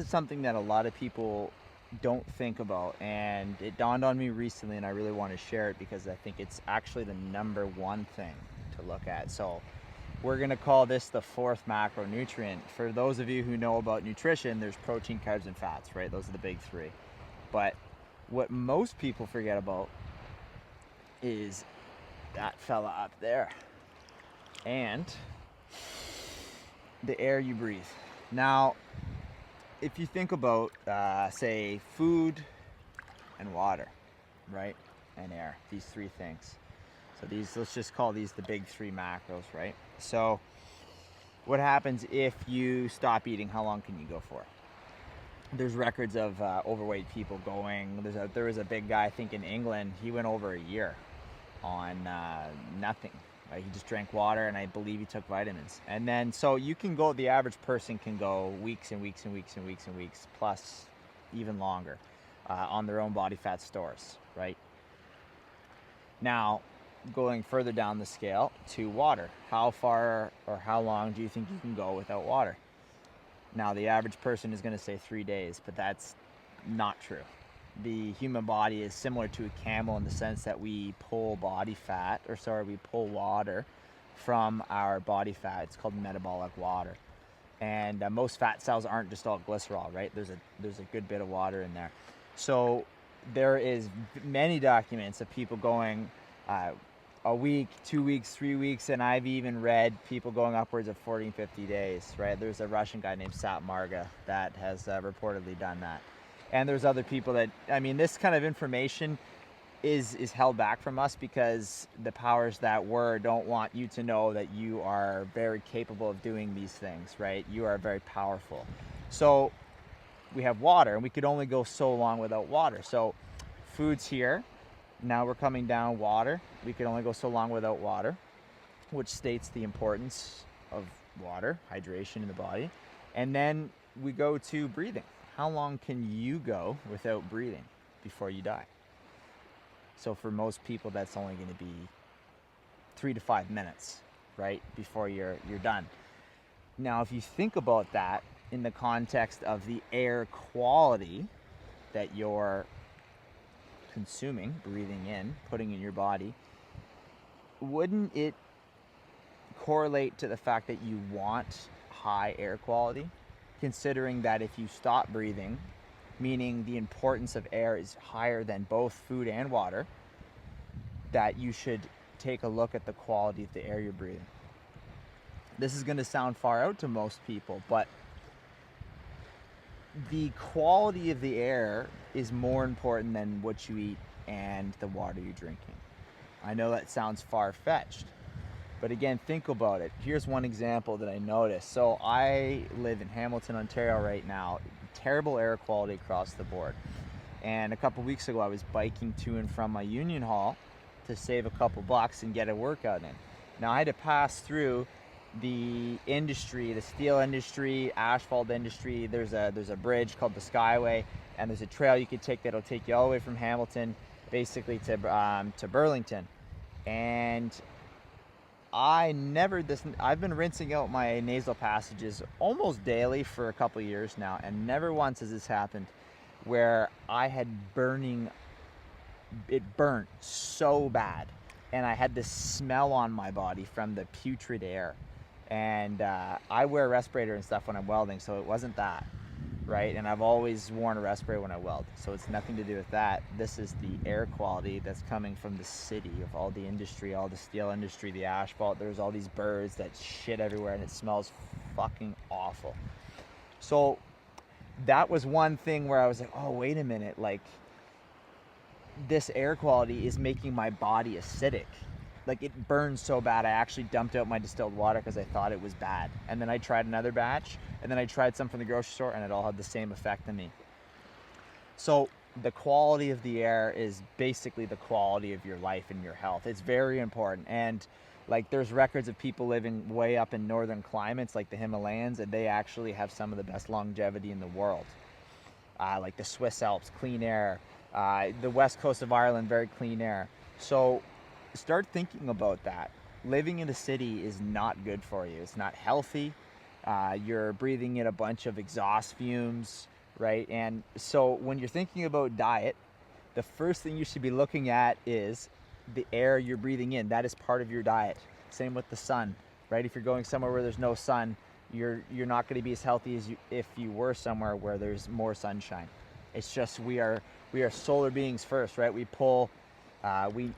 It's something that a lot of people don't think about, and it dawned on me recently, and I really want to share it because I think it's actually the number one thing to look at. So we're going to call this the fourth macronutrient. For those of you who know about nutrition, there's protein, carbs, and fats, right? Those are the big three. But what most people forget about is that fella up there and the air you breathe. Now, if you think about, say, food and water, right, and air, these three things. So these, let's just call these the big three macros, right? So what happens if you stop eating? How long can you go for? There's records of overweight people going. There was a big guy, I think in England, he went over a year on nothing. He just drank water, and I believe he took vitamins. And then, so you can go, the average person can go weeks and weeks and weeks and weeks and weeks, plus even longer, on their own body fat stores, right? Now, going further down the scale to water. How far or how long do you think you can go without water? Now, the average person is going to say 3 days, but that's not true. The human body is similar to a camel in the sense that we pull we pull water from our body fat. It's called metabolic water. And most fat cells aren't just all glycerol, right? There's a good bit of water in there. So there is many documents of people going a week, 2 weeks, 3 weeks, and I've even read people going upwards of 40 and 50 days, right? There's a Russian guy named Sat Marga that has reportedly done that. And there's other people that, I mean, this kind of information is held back from us because the powers that were don't want you to know that you are very capable of doing these things, right? You are very powerful. So we have water, and we could only go so long without water. So food's here. Now we're coming down water. We can only go so long without water, which states the importance of water, hydration in the body. And then we go to breathing. How long can you go without breathing before you die? So for most people, that's only going to be 3 to 5 minutes, right, before you're done. Now, if you think about that in the context of the air quality that you're consuming, breathing in, putting in your body, wouldn't it correlate to the fact that you want high air quality? Considering that if you stop breathing, meaning the importance of air is higher than both food and water, that you should take a look at the quality of the air you're breathing. This is going to sound far out to most people, but the quality of the air is more important than what you eat and the water you're drinking. I know that sounds far-fetched, but again, think about it. Here's one example that I noticed. So I live in Hamilton, Ontario right now. Terrible air quality across the board. And a couple weeks ago, I was biking to and from my union hall to save a couple bucks and get a workout in. Now I had to pass through the industry, the steel industry, asphalt industry. There's a bridge called the Skyway, and there's a trail you could take that'll take you all the way from Hamilton, basically to Burlington. And I've been rinsing out my nasal passages almost daily for a couple years now, and never once has this happened where I had it burnt so bad, and I had this smell on my body from the putrid air. And I wear a respirator and stuff when I'm welding, so it wasn't that, right? And I've always worn a respirator when I weld, so it's nothing to do with that. This is the air quality that's coming from the city, of all the industry, all the steel industry, the asphalt. There's all these birds that shit everywhere, and it smells fucking awful. So that was one thing where I was like, oh, wait a minute, like, this air quality is making my body acidic. Like, it burns so bad, I actually dumped out my distilled water because I thought it was bad. And then I tried another batch, and then I tried some from the grocery store, and it all had the same effect on me. So the quality of the air is basically the quality of your life and your health. It's very important. And like, there's records of people living way up in northern climates like the Himalayas, and they actually have some of the best longevity in the world. Like the Swiss Alps, clean air. The west coast of Ireland, very clean air. So start thinking about that. Living in a city is not good for you. It's not healthy. You're breathing in a bunch of exhaust fumes. right? And so when you're thinking about diet, the first thing you should be looking at is the air you're breathing in. That is part of your diet. Same with the sun, right? If you're going somewhere where there's no sun, you're not going to be as healthy as if you were somewhere where there's more sunshine. It's just we are solar beings first, right? We pull, we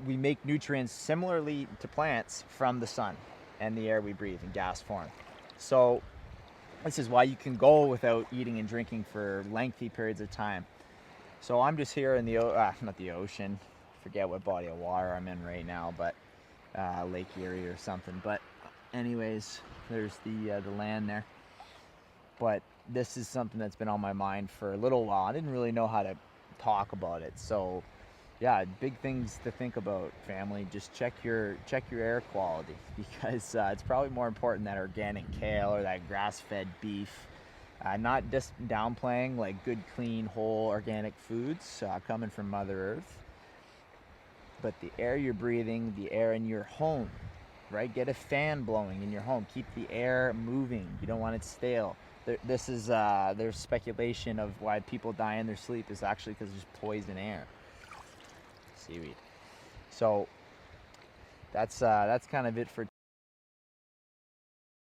make nutrients similarly to plants from the sun and the air we breathe in gas form. So this is why you can go without eating and drinking for lengthy periods of time. So I'm just here in the not the ocean, forget what body of water I'm in right now, but Lake Erie or something. But anyways, there's the land there. But this is something that's been on my mind for a little while. I didn't really know how to talk about it. So yeah, big things to think about, family. Just check your air quality, because it's probably more important than organic kale or that grass-fed beef. Not just downplaying like good, clean, whole organic foods coming from Mother Earth, but the air you're breathing, the air in your home, right? Get a fan blowing in your home. Keep the air moving. You don't want it stale. This is there's speculation of why people die in their sleep is actually because there's poison air. Seaweed. So that's kind of it for